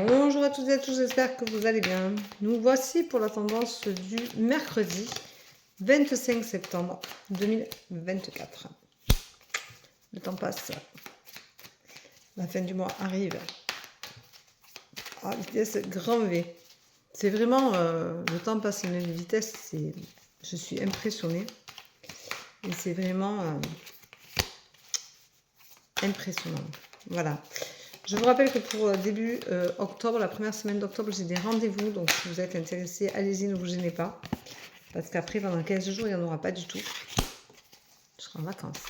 Bonjour à toutes et à tous, j'espère que vous allez bien. Nous voici pour la tendance du mercredi 25 septembre 2024. Le temps passe, la fin du mois arrive à vitesse grand V. C'est vraiment, le temps passe à une vitesse, je suis impressionnée. Et c'est vraiment impressionnant. Voilà. Je vous rappelle que pour début octobre, la première semaine d'octobre, j'ai des rendez-vous. Donc, si vous êtes intéressés, allez-y, ne vous gênez pas. Parce qu'après, pendant 15 jours, il n'y en aura pas du tout. Je serai en vacances.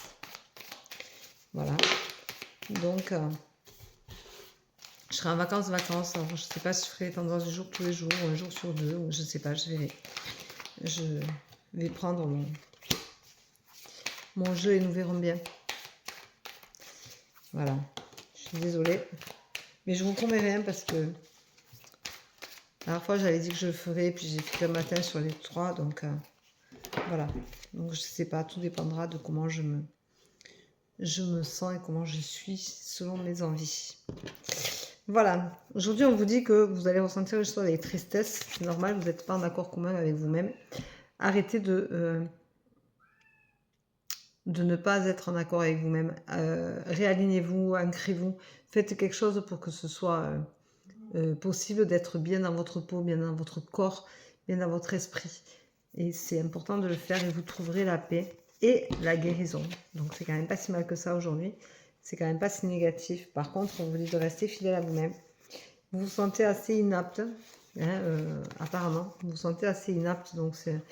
Voilà. Donc, je serai en vacances. Alors, je ne sais pas si je ferai tendance du jour tous les jours, ou un jour sur deux, ou je ne sais pas, je verrai. Je vais prendre mon jeu et nous verrons bien. Voilà. Je suis désolée. Mais je vous promets rien parce que la dernière fois, j'avais dit que je le ferais, puis j'ai fait le matin sur les 3, donc voilà. Donc je sais pas, tout dépendra de comment je me sens et comment je suis selon mes envies. Voilà. Aujourd'hui, on vous dit que vous allez ressentir les choses avec tristesse. C'est normal, vous n'êtes pas en accord commun avec vous-même. Arrêtez de ne pas être en accord avec vous-même. Réalignez-vous, ancrez-vous. Faites quelque chose pour que ce soit possible d'être bien dans votre peau, bien dans votre corps, bien dans votre esprit. Et c'est important de le faire et vous trouverez la paix et la guérison. Donc c'est quand même pas si mal que ça aujourd'hui. C'est quand même pas si négatif. Par contre, on vous dit de rester fidèle à vous-même. Vous vous sentez assez inapte, hein, apparemment. Vous vous sentez assez inapte, donc c'est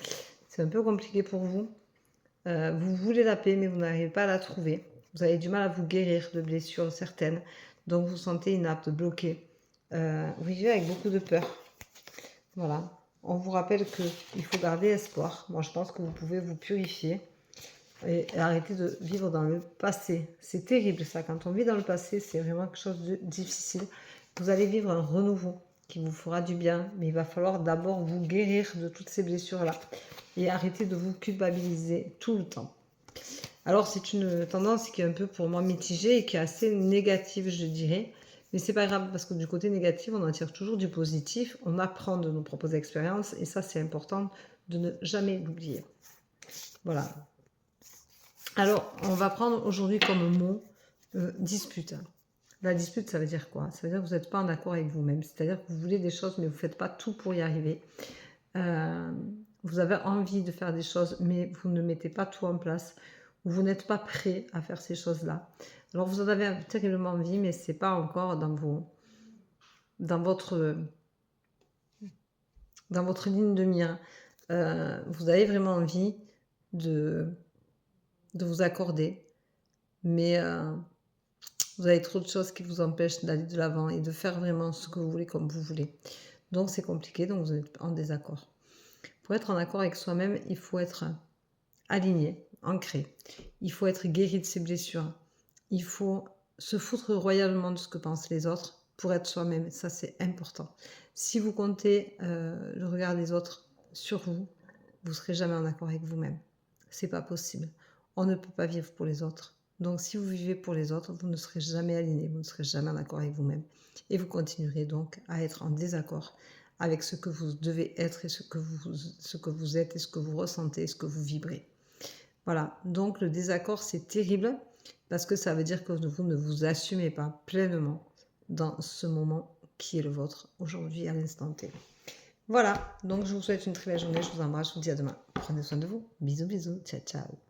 un peu compliqué pour vous. Vous voulez la paix, mais vous n'arrivez pas à la trouver. Vous avez du mal à vous guérir de blessures certaines. Donc vous vous sentez inapte, bloqué. Vous vivez avec beaucoup de peur. Voilà. On vous rappelle qu'il faut garder espoir. Moi, je pense que vous pouvez vous purifier et arrêter de vivre dans le passé. C'est terrible ça. Quand on vit dans le passé, c'est vraiment quelque chose de difficile. Vous allez vivre un renouveau qui vous fera du bien, mais il va falloir d'abord vous guérir de toutes ces blessures-là et arrêter de vous culpabiliser tout le temps. Alors, c'est une tendance qui est un peu pour moi mitigée et qui est assez négative, je dirais. Mais c'est pas grave parce que du côté négatif, on en tire toujours du positif. On apprend de nos propres expériences et ça, c'est important de ne jamais l'oublier. Voilà. Alors, on va prendre aujourd'hui comme mot dispute. La dispute, ça veut dire quoi? Ça veut dire que vous n'êtes pas en accord avec vous-même. C'est-à-dire que vous voulez des choses, mais vous ne faites pas tout pour y arriver. Vous avez envie de faire des choses, mais vous ne mettez pas tout en place. Vous n'êtes pas prêt à faire ces choses-là. Alors, vous en avez terriblement envie, mais ce n'est pas encore dans votre ligne de mire. Vous avez vraiment envie de vous accorder, mais vous avez trop de choses qui vous empêchent d'aller de l'avant et de faire vraiment ce que vous voulez comme vous voulez. Donc, c'est compliqué, donc vous êtes en désaccord. Pour être en accord avec soi-même, il faut être aligné, ancré. Il faut être guéri de ses blessures. Il faut se foutre royalement de ce que pensent les autres pour être soi-même. Ça, c'est important. Si vous comptez le regard des autres sur vous, vous ne serez jamais en accord avec vous-même. C'est pas possible. On ne peut pas vivre pour les autres. Donc, si vous vivez pour les autres, vous ne serez jamais aligné, vous ne serez jamais en accord avec vous-même. Et vous continuerez donc à être en désaccord avec ce que vous devez être et ce que vous êtes et ce que vous ressentez, ce que vous vibrez. Voilà, donc le désaccord, c'est terrible parce que ça veut dire que vous ne vous assumez pas pleinement dans ce moment qui est le vôtre aujourd'hui à l'instant T. Voilà, donc je vous souhaite une très belle journée, je vous embrasse, je vous dis à demain. Prenez soin de vous, bisous bisous, ciao ciao.